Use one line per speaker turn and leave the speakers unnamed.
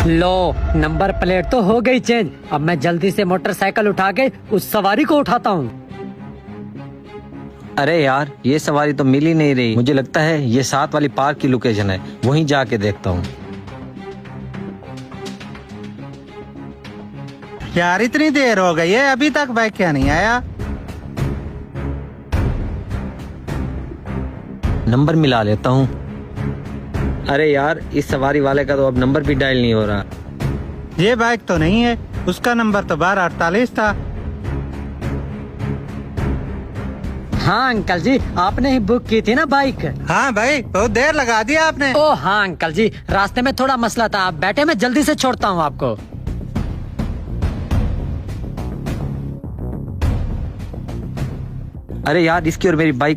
लो, number plate तो हो गई चेंज। अब मैं जल्दी से मोटरसाइकिल उठा के उस सवारी को उठाता हूँ।
अरे यार, ये सवारी तो मिल ही नहीं रही। मुझे लगता है ये 7 वाली पार्क की लोकेशन है, वहीं जाके देखता हूँ।
यार इतनी देर हो गई है, अभी तक बाइक क्या नहीं आया।
नंबर मिला लेता हूँ। अरे यार, इस सवारी वाले का तो अब नंबर भी डायल नहीं हो रहा।
ये बाइक तो नहीं है, उसका नंबर तो 1248 था।
हाँ अंकल जी, आपने ही बुक की थी ना बाइक?
हाँ भाई, बहुत देर लगा दिया आपने।
ओ हाँ अंकल जी, रास्ते में थोड़ा मसला था। आप बैठे, मैं जल्दी से छोड़ता हूँ आपको।
अरे यार, इसकी और मेरी बाइक